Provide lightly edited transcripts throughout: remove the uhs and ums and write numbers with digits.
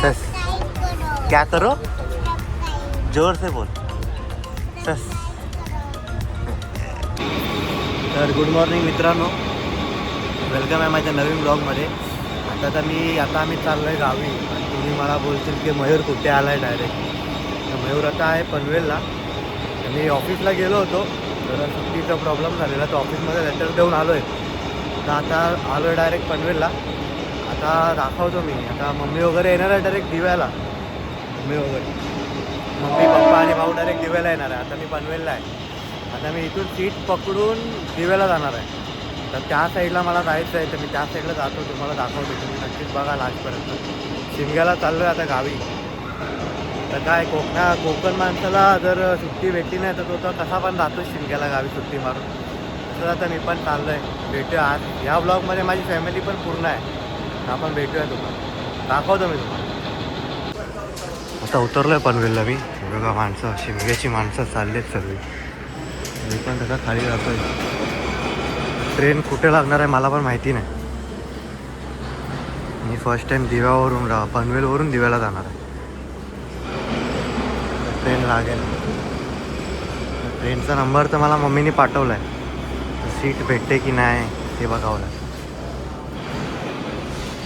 सस क्या करो, जोर से बोल सस. तर गुड मॉर्निंग मित्रांनो, वेलकम आहे माझ्या नवीन ब्लॉगमध्ये. आता आम्ही चाललो आहे गावी आणि तुम्ही मला बोलतील की मयूर कुठे आला आहे डायरेक्ट. तर मयूर आता आहे पनवेलला. मी ऑफिसला गेलो होतो, जरा सुट्टीचा प्रॉब्लेम झालेला, तर ऑफिसमध्ये लेटर देऊन आलो आहे. तर आता आलो आहे डायरेक्ट पनवेलला. आता दाखवतो मी. आता मम्मी वगैरे येणार आहे डायरेक्ट दिव्याला. मम्मी पप्पा आणि भाऊ डायरेक्ट दिव्याला येणार आहे. आता मी पनवेलला आहे. आता मी इथून सीट पकडून दिव्याला जाणार आहे. तर त्या साईडला मला जायचं आहे, तर मी त्या साईडला जातो, तुम्हाला दाखवतो. तुम्ही नक्कीच बघा लास्टपर्यंत. शिमग्याला चाललो आहे आता गावी. तर काय कोकण माणसाला जर सुट्टी भेटली नाही तर तो तर कसा पण जातो शिमग्याला गावी सुट्टी मारून. तसं आता मी पण चाललो आहे. भेटूया आज. ह्या ब्लॉगमध्ये माझी फॅमिली पण पूर्ण आहे. आपण भेटूया तुम्हाला, दाखवतो मी तुम्हाला. आता उतरलो आहे पनवेलला मी. बघा माणसं, शिमग्याची माणसं चाललेत सर्व. मी पण त्याचा खाली जातो आहे. ट्रेन कुठे लागणार आहे मला पण माहिती नाही. मी फर्स्ट टाईम दिव्यावरून पनवेलवरून दिव्याला जाणार आहे. ट्रेन लागेल. ट्रेनचा नंबर तर मला मम्मीने पाठवला आहे. सीट भेटते की नाही ते बघावं लागेल.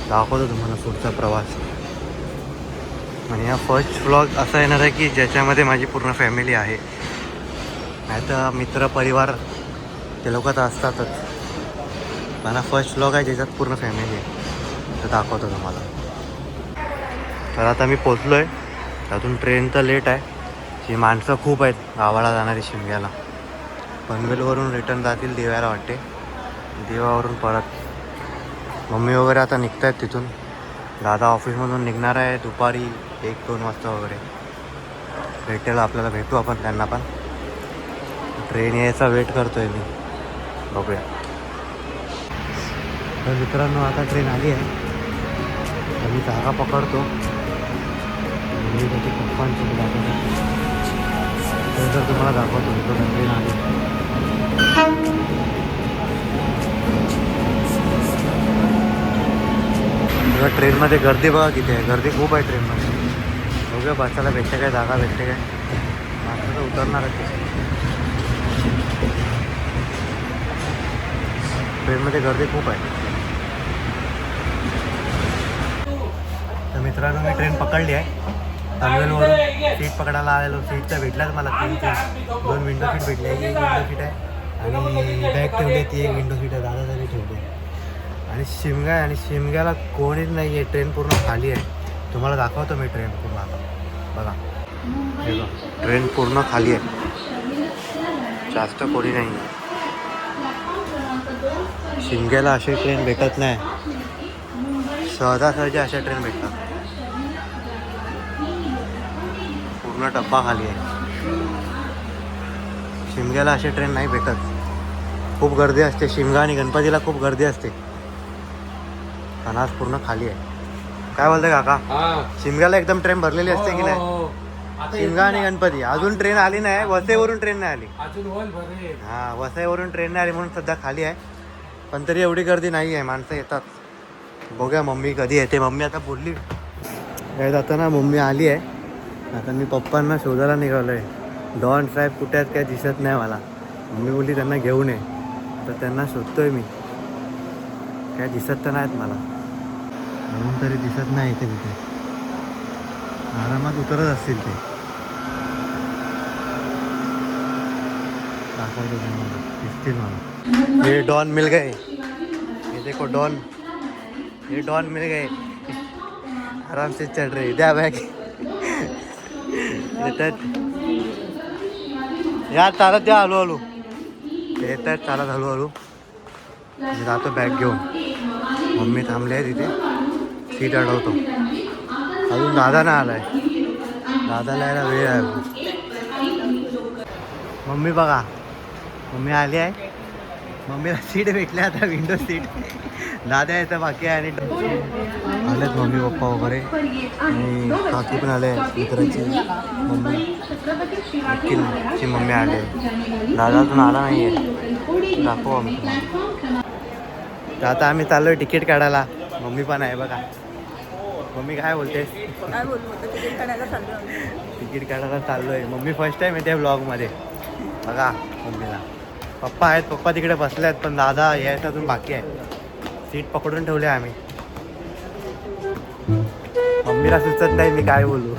दाखवतो तुम्हाला पुढचा प्रवास. आणि हा फर्स्ट व्लॉग असा येणार आहे की ज्याच्यामध्ये माझी पूर्ण फॅमिली आहे. नाही तर मित्र परिवार ते लोक तर असतातच. मला फर्स्ट व्लॉग आहे ज्याच्यात पूर्ण फॅमिली आहे. तर दाखवतो तुम्हाला. तर आता मी पोचलो आहे. त्यातून ट्रेन तर लेट आहे. ही माणसं खूप आहेत गावाला जाणारी शिमग्याला. पनवेलवरून रिटर्न जातील दिव्याला वाटते. दिव्यावरून परत मम्मी वगैरे आता निघत आहेत तिथून. दादा ऑफिसमधून निघणार आहे दुपारी 1-2 वाजता वगैरे. भेटू आपण त्यांना पण. ट्रेन यायचा वेट करतो आहे मी. बघूया. तर मित्रांनो आता ट्रेन आली आहे. तर मी जागा पकडतो. मी त्याची पप्पांची दाखवतो. तर तुम्हाला दाखवतो तो ट्रेन आली. बघा ट्रेनमध्ये गर्दी बघा किती आहे. गर्दी खूप आहे ट्रेनमध्ये. बघूया बसायला भेटते काय, जागा भेटते काय. मात्र तर उतरणार आहे. ट्रेनमध्ये गर्दी खूप आहे. तर मित्रांनो मी ट्रेन पकडली आहे. पनवेलवरून सीट पकडायला आलेलो. सीट तर भेटलाच मला. 2 विंडो सीट भेटली आहे. एक विंडो सीट आहे आणि बॅग ठेवली आहे, ती एक विंडो सीट आहे. दादा तरी ठेवली. आणि शिमग्याला कोणीच नाही आहे. ट्रेन पूर्ण खाली आहे. तुम्हाला दाखवतो मी ट्रेन पूर्ण. आता बघा ट्रेन पूर्ण खाली आहे. जास्त कोणी नाही आहे. शिमग्याला अशी ट्रेन भेटत नाही. सहजासहजी अशा ट्रेन भेटतात. पूर्ण डब्बा खाली आहे. शिमग्याला अशी ट्रेन नाही भेटत. खूप गर्दी असते. शिमगा आणि गणपतीला खूप गर्दी असते. पण आज पूर्ण खाली आहे. काय बोलते काका? शिमग्याला एकदम ट्रेन भरलेली असते की नाही? शिमगा आणि गणपती. अजून ट्रेन आली नाही. वसईवरून ट्रेन नाही आली. हां, वसईवरून ट्रेन नाही आली म्हणून सध्या खाली आहे. पण तरी एवढी गर्दी नाही आहे. माणसं येतात. बघूया मम्मी कधी येते. मम्मी आता बोलली काय जाताना मम्मी आली आहे. आता मी पप्पांना शोधायला निघालो आहे. डॉन साहेब कुठे आहेत काय दिसत नाही मला. मम्मी बोलली त्यांना घेऊन ये. तर त्यांना शोधतोय मी. काय दिसत तर नाहीत मला. म्हणून तरी दिसत नाही इथे तिथे. आरामात उतरत असतील ते. दाखवतो तुम्हाला. दिसतील मला. ये डॉन मिल गए. ये देखो डॉन. ये डॉन मिल गए. आराम से चढ़ रहे. द्या बॅग. येतात या चालत. द्या हळूहळू. येतात चालत हळूहळू. मी जातो बॅग घेऊन. मम्मी थांबली आहे तिथे. सीट अडवतो. अजून दादा नाही आला आहे. दादाला यायला वेळ आहे. मम्मी बघा. मम्मी आली आहे. मम्मीला सीट भेटली आता. Window seat. दादा यायचं बाकी आहे. आणि आलेत मम्मी पप्पा वगैरे. आणि काकी पण आले. मित्राची मम्मी वकीलची मम्मी आले. दादा अजून आला नाही आहे. दाखवू आम्ही तुम्हाला. तर आता आम्ही चाललो आहे तिकीट काढायला. मम्मी पण आहे बघा. मम्मी काय बोलतेस? काय बोलू होतं तिकीट काढायला चाललो तिकीट काढायला चाललोय. मम्मी फर्स्ट टाइम येते ब्लॉगमध्ये. बघा मम्मीला. पप्पा आहेत, पप्पा तिकडे बसले आहेत, पण दादा यायचं अजून बाकी आहे. सीट पकडून ठेवले आम्ही. मम्मीला सुचत नाही मी काय बोलू.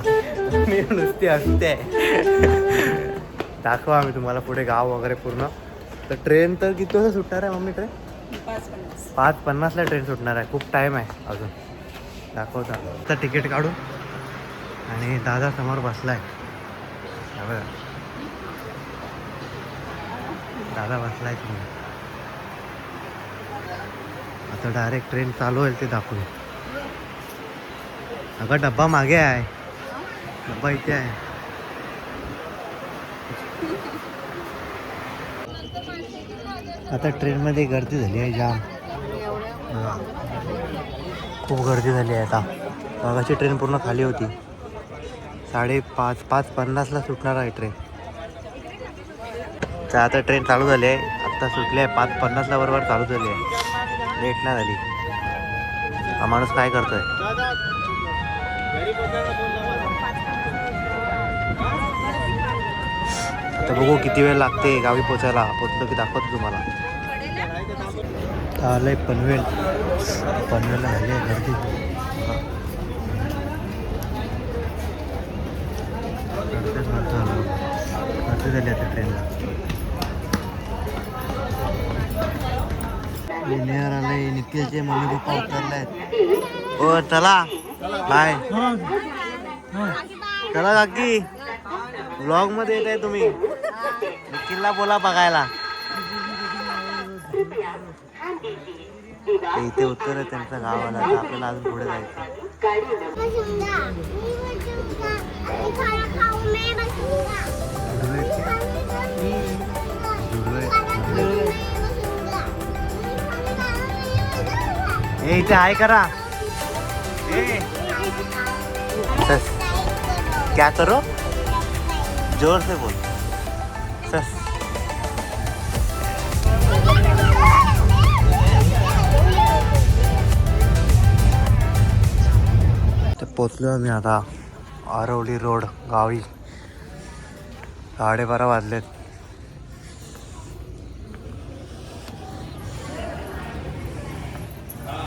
मी नुसती हसते. दाखवा आम्ही तुम्हाला पुढे गाव वगैरे पूर्ण. तर ट्रेन तर किती वाजता सुटणार आहे मम्मी? ट्रेन 5:50ला ट्रेन सुटणार आहे. खूप टाईम आहे अजून. दाखवता तर तिकीट काढू. आणि दादा समोर बसलाय. बघा दादा बसलाय तुम्ही. आता डायरेक्ट ट्रेन चालू होईल ते दाखवू. अगं डब्बा मागे आहे. डब्बा इथे आहे. आता ट्रेनमध्ये गर्दी झाली आहे जाम. खूप गर्दी झाली आहे आता. मगाची ट्रेन पूर्ण खाली होती. 5:50ला सुटणार आहे ट्रेन. तर आता ट्रेन चालू झाली आहे. आत्ता सुटली आहे 5:50ला बरोबर चालू झाली आहे. लेट नाही झाली. हा माणूस काय करतोय? आता बघू किती वेळ लागते गावी पोचायला. पोचलो की दाखवतो तुम्हाला. आलंय पनवेल. पनवेलला झाली आहे गर्दी. गर्दी झाली आता ट्रेनला. लिनियर आलंय. निखिलचे मम्मी पप्पा उतरले आहेत. हो चला बाय. चला काकी. ब्लॉग मध्ये येत आहे तुम्ही. निखिलला बोला बघायला. इथे उत्तर आहे त्यांचं गावाला. आपल्याला अजून पुढे जायचं. इथे हाय करा. सस क्या करो? जोर से बोल. सस पोचलो आम्ही आता आरवली रोड गावी. 12:30 वाजलेत.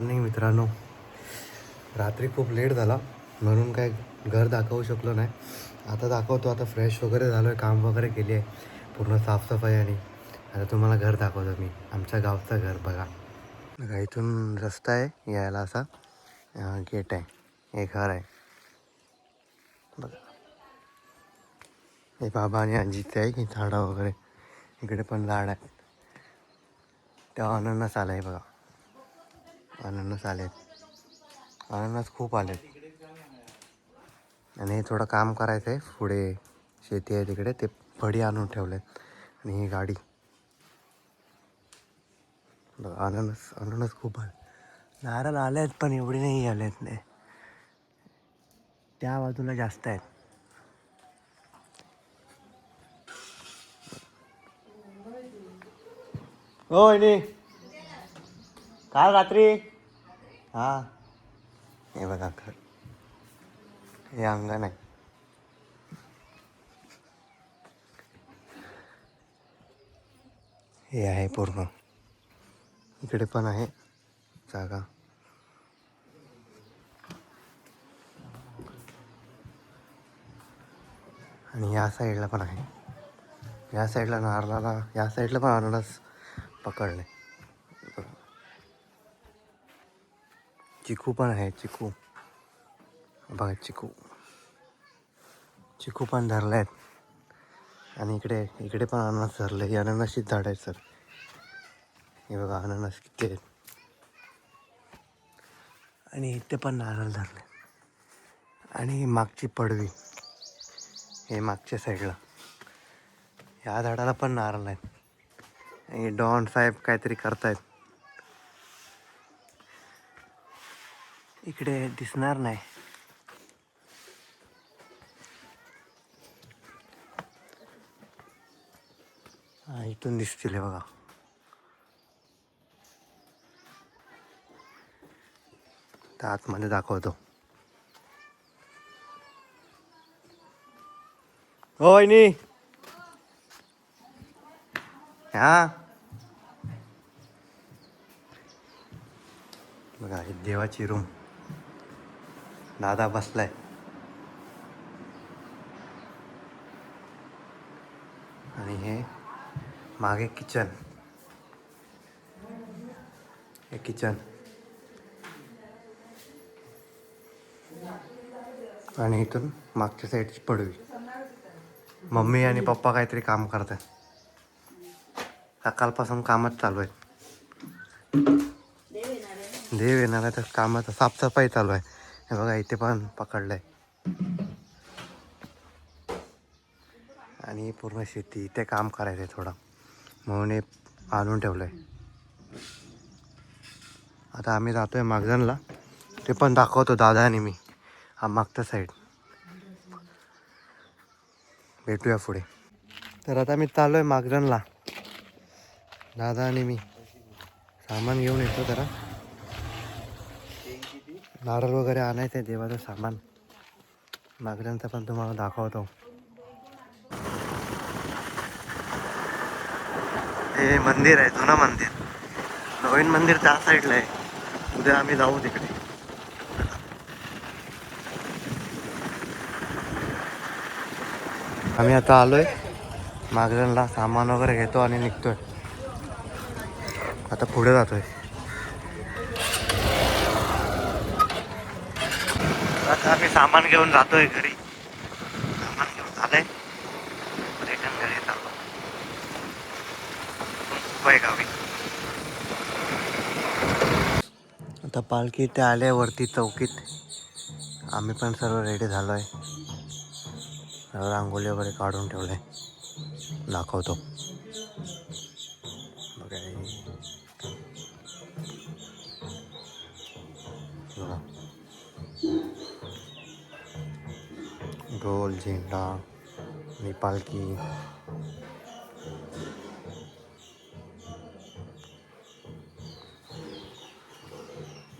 नाही मित्रांनो, रात्री खूप लेट झाला म्हणून काय घर दाखवू शकलो नाही. आता दाखवतो. आता फ्रेश वगैरे झालो आहे, काम वगैरे केली आहे पूर्ण साफसफाई. आणि आता तुम्हाला घर दाखवतो मी. आमच्या गावचं घर बघा. इथून रस्ता आहे यायला. असा गेट आहे. हे घर आहे बघा. हे बाबा आणि आजीचे आहे की झाडं वगैरे. इकडे पण झाड आहे. तेव्हा अननस आलं आहे बघा. अननस आलेत. अननस खूप आलेत. आणि हे थोडं काम करायचं आहे. पुढे शेती आहे तिकडे. ते फडी आणून ठेवलेत. आणि ही गाडी बघा. अननस खूप आले. नारळ आले आहेत पण एवढे नाही आलेत. नाही त्या बाजूला जास्त आहेत. हो वहिनी. काल रात्री हां हे बघा घर. हे अंगण आहे. हे आहे पूर्ण. इकडे पण आहे जागा. आणि या साईडला पण आहे. या साईडला नारळाला. या साईडला पण अननस पकडले. चिकू पण आहे. चिकू बघा. चिकू पण धरले आहेत. आणि इकडे पण अननस धरले. ही अननसचीच झाड आहेत सर. हे बघा अननस किती आहेत. आणि इथे पण नारळ धरले. आणि मागची पडवी. हे मागच्या साईडला ह्या झाडाला पण नारळ आहेत. आणि डॉन साहेब काहीतरी करतायत. इकडे दिसणार नाही. हा इथून दिसतील बघा. तर आतमध्ये दाखवतो. हो वहिनी हा बघा ही देवाची रूम. दादा बसलाय. आणि हे मागे किचन. हे किचन आणि इथून मागच्या साईडची पडवी. मम्मी आणि पप्पा काहीतरी काम करतात. सकाळपासून कामच चालू आहे. देव येणार आहे तर कामाचं साफसफाई चालू आहे. हे बघा इथे पण पकडलंय. आणि पूर्ण शेती इथे काम करायचं आहे थोडं म्हणून हे आणून ठेवलंय. आता आम्ही जातोय मागजनला. ते पण दाखवतो दादा आणि मी. हा मागचा साईड. भेटूया पुढे. तर आता मी चाललो आहे मागजनला. दादा आणि मी सामान घेऊन येतो जरा. नारळ वगैरे आणायचं आहे देवाचं सामान. मागजनचं पण तुम्हाला दाखवतो. हे मंदिर आहे जुनं मंदिर. नवीन मंदिर त्या साईडला आहे. उद्या आम्ही जाऊ तिकडे. आम्ही आता आलोय मागजनला. सामान वगैरे घेतो आणि निघतोय. आता पुढे जातोय. आता आम्ही सामान घेऊन जातोय घरी. सामान घेऊन झालंय. रिटर्न घरी चाललो. मुंबई गावी. आता पालखी इथे आले वरती चौकीत. आम्ही पण सर्व रेडी झालो आहे. रांगोली वगैरे काढून ठेवले. दाखवतो बघा. ढोल झेंडा आणि पालखी.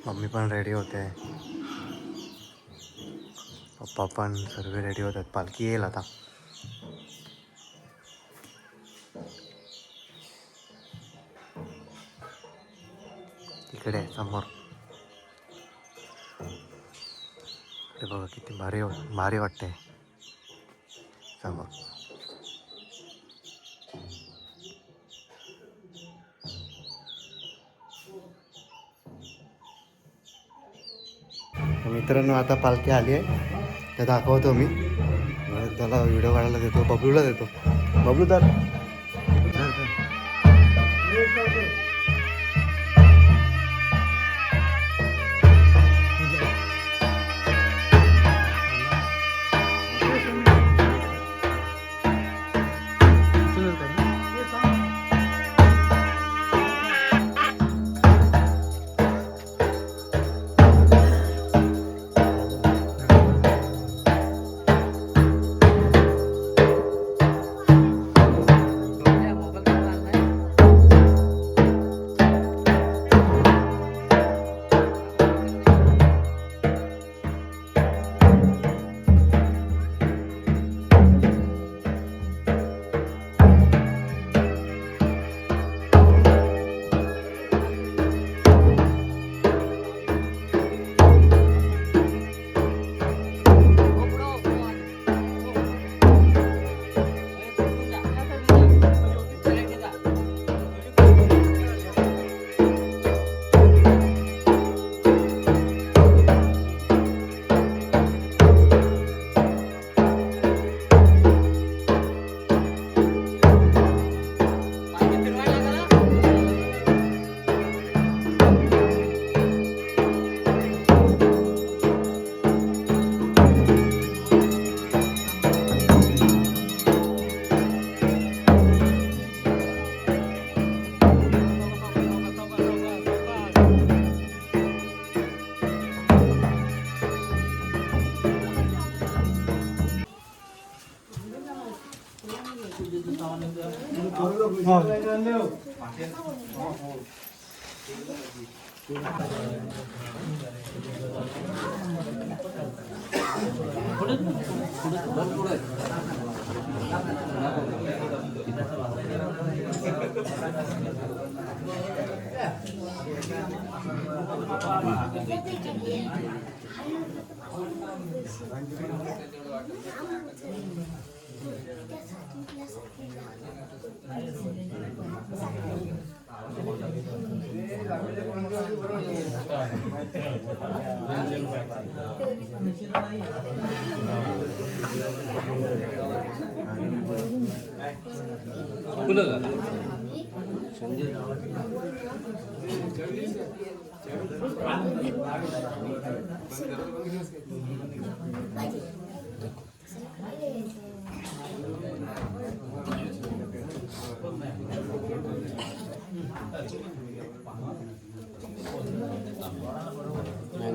मम्मी पण रेडी होते. पप्पा पण सर्व रेडी होतात. पालखी येईल आता. तिकडे समोर. ते बघा किती भारी भारी वाटते समोर. मित्रांनो आता पालखी आली आहे. ते दाखवतो मी. त्याला व्हिडिओ काढायला देतो. बबलूला देतो. बबलू तर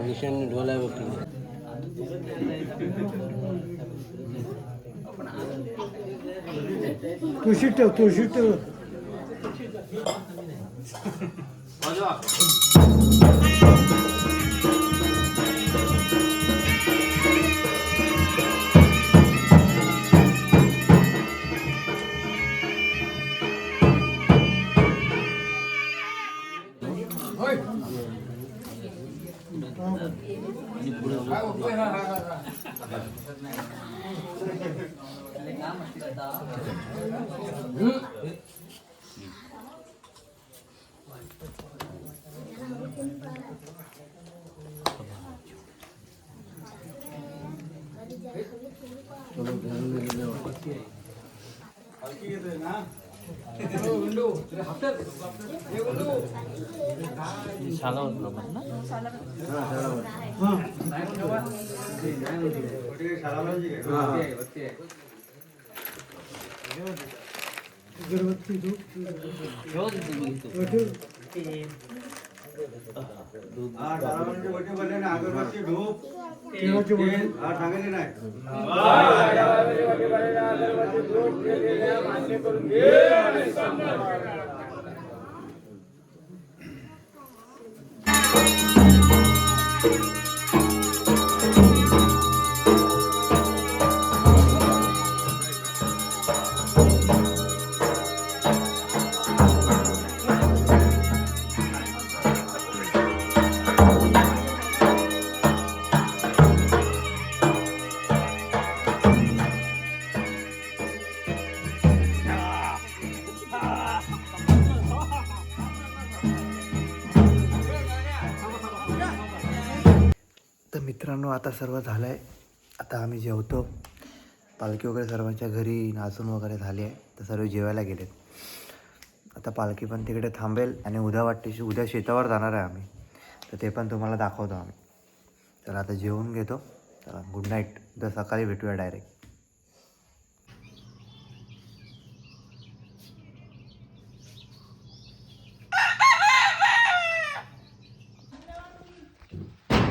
निशान ढोला बघ तुळशी ठेव तुळशी ठेव अगरबत्ती धूप अगरबत्ती धूप केळाचे वडे सांगितले नाही तर मित्रांनो आता सर्व झालं आहे. आता आम्ही जेवतो. पालखी वगैरे सर्वांच्या घरी नाचून वगैरे झाली आहे. तर सर्व जेवायला गेलेत. आता पालखी पण तिकडे थांबेल आणि उद्या शेतावर जाणार आहे आम्ही. तर ते पण तुम्हाला दाखवतो आम्ही. तर आता जेवून घेतो. चला गुड नाईट. उद्या सकाळी भेटूया डायरेक्ट.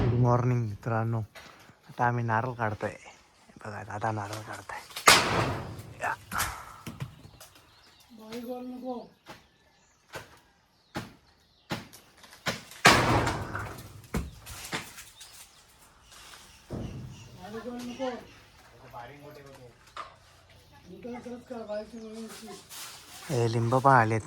गुड मॉर्निंग मित्रांनो. आता आम्ही नारळ काढतोय. बघा दादा नारळ काढताय. हे लिंब पण आलेत.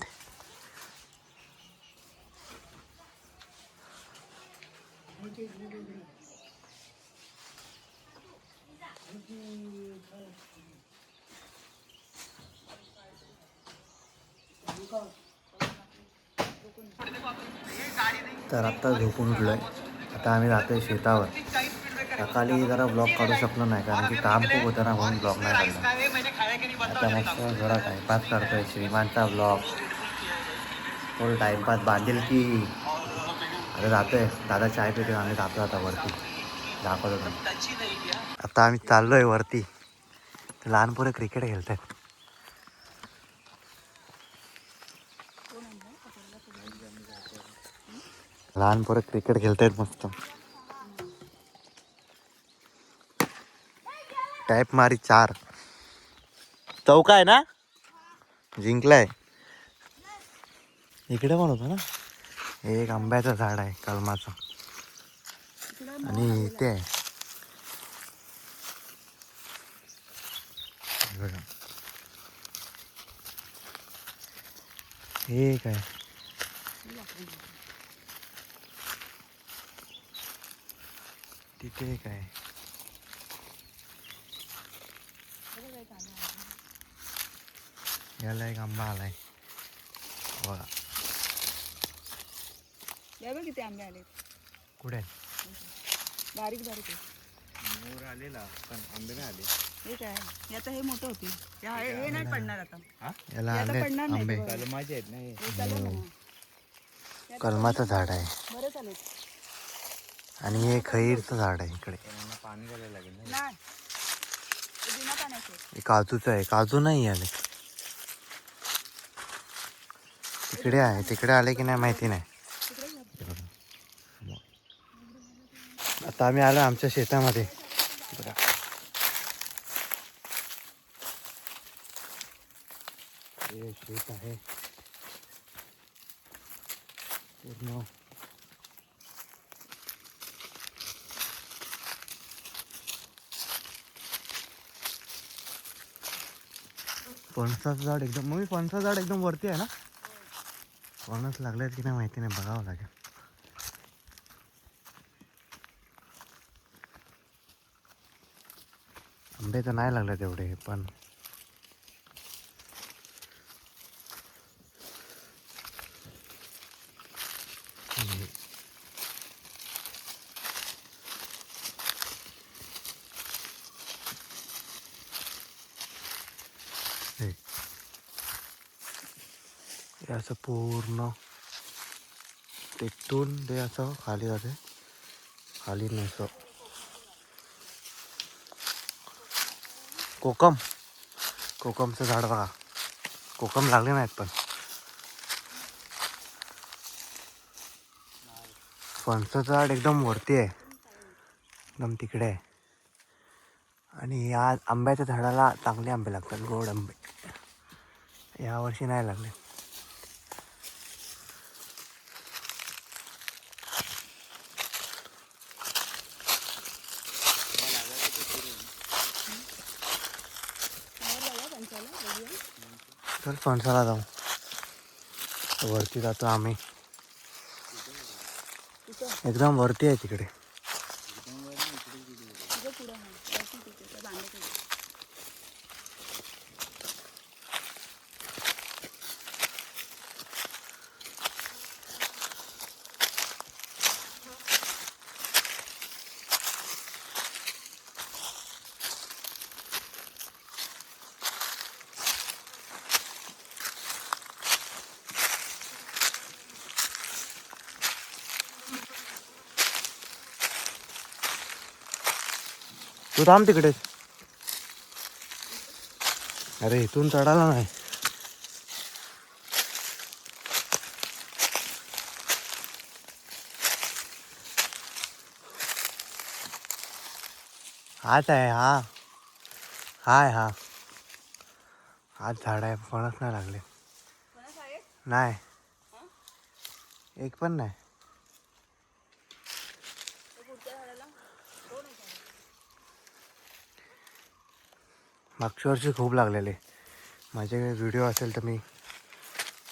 तर आत्ता झोपून उठलो आहे. आता आम्ही जातोय शेतावर. सकाळी जरा ब्लॉग काढू शकलो नाही कारण की काम खूप होतं ना, म्हणून ब्लॉग नाही काढला. आता मस्त जरा टाईमपास करतोय. श्रीमानचा ब्लॉग फुल टाईमपास बांधेल की. आता जातोय. दादा चाय पितोय. आम्ही जातो आता वरती. दाखवतो. आता आम्ही चाललोय वरती. लहान पोरं क्रिकेट खेळत आहेत. लहान पोरं क्रिकेट खेळत आहेत मस्त. टॅप मारी 4. चौका आहे ना. जिंकलाय. इकडे पण होतं ना. एक आंब्याचं झाड आहे कलमाचं. आणि इथे आहे बघा. हे काय तिथे काय याला एक आंबा आलाय बघा. यावे किती आंबे आले कुठे बारीक बारीक आहे. मोर आलेला पण आंबे नाही आले. हे काय आता हे मोठं होते हे नाही पडणार आता. याला हे आता आले पडणार नाही आंबे. ते बघा. माझे आहेत ना हे. हे कलम आहे ना. कलमाचं झाड आहे बरं चालेल आणि हे खैरचं झाड आहे इकडे. पाणी घालायला लागेल ना. नाही हे बिना पाण्याचं आहे. हे काजूचं आहे. काजू नाही आले तिकडे आहे. तिकडे आले की नाही माहिती नाही. आता आम्ही आलो आमच्या शेतामध्ये बघा. हे शेत आहे पूर्ण. फणसाचं झाड एकदम मग फणसाचं झाड एकदम वरती आहे ना. फणस लागलेत की नाही माहिती नाही बघावं लागेल. आंबे तर नाही लागले तेवढे पण हे असं पूर्ण तिथून ते असं खाली जाते. खाली नसं कोकमचं झाड बघा. कोकम लागले नाहीत पण फणसाचं झाड एकदम वरती आहे एकदम तिकडे आहे. आणि या आंब्याच्या झाडाला चांगले आंबे लागतात गोड आंबे. यावर्षी नाही लागले. चल फणसाला जाऊ. वरती जातो आम्ही एकदम वरती आहे तिकडे. तिथे पुढं आहे वरती तिथे त्या बांधायचं. तू थांब तिकडेच. अरे इथून चढायला नाही. हाच आहे हा. हाय हा हाच झाड आहे. फणस नाही लागले. फणस आहे नाही एक पण नाही. ते पुढच्या झाडाला दोन आहे झाडं. मागच्या वर्षी खूप लागलेले. माझ्याकडे व्हिडिओ असेल तर मी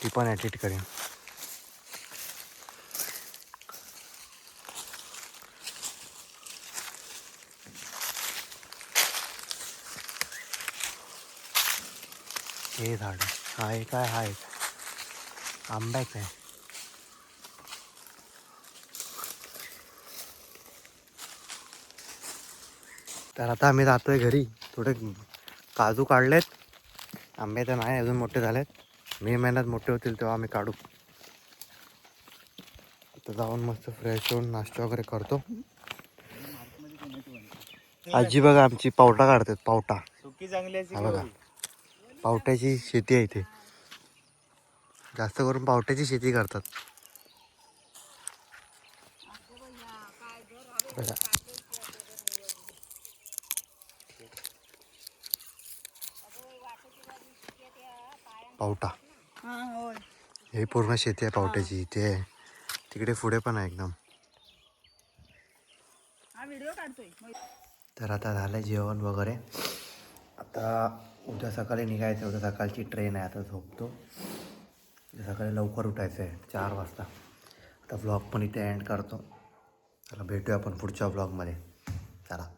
ती पण एडिट करेन. हे झाड हा एक आहे. हा एक आंब्याच आहे. तर आता आम्ही जातोय घरी. थोडे काजू काढलेत. आंबे तर नाही अजून मोठे झालेत. मे महिन्यात मोठे होतील तेव्हा आम्ही काढू. आता जाऊन मस्त फ्रेश होऊन नाश्ता वगैरे करतो. आजी बघा आमची पावटा काढतात. पावटा सुकी चांगली हा बघा. पावट्याची शेती आहे इथे. जास्त करून पावट्याची शेती करतात. बघा पावटा. हा होय हे पूर्ण शेती आहे पावट्याची. इथे तिकडे पुढे पण आहे एकदम. हा व्हिडिओ काढतोय. तर आता झालं जेवण वगैरे. आता उद्या सकाळी निघायचं. उद्या सकाळची ट्रेन आहे. आता झोपतो. सकाळी लवकर उठायचं आहे 4 वाजता. आता व्लॉग पण इथे एंड करतो. चला भेटूया आपण पुढच्या व्लॉगमध्ये. चला.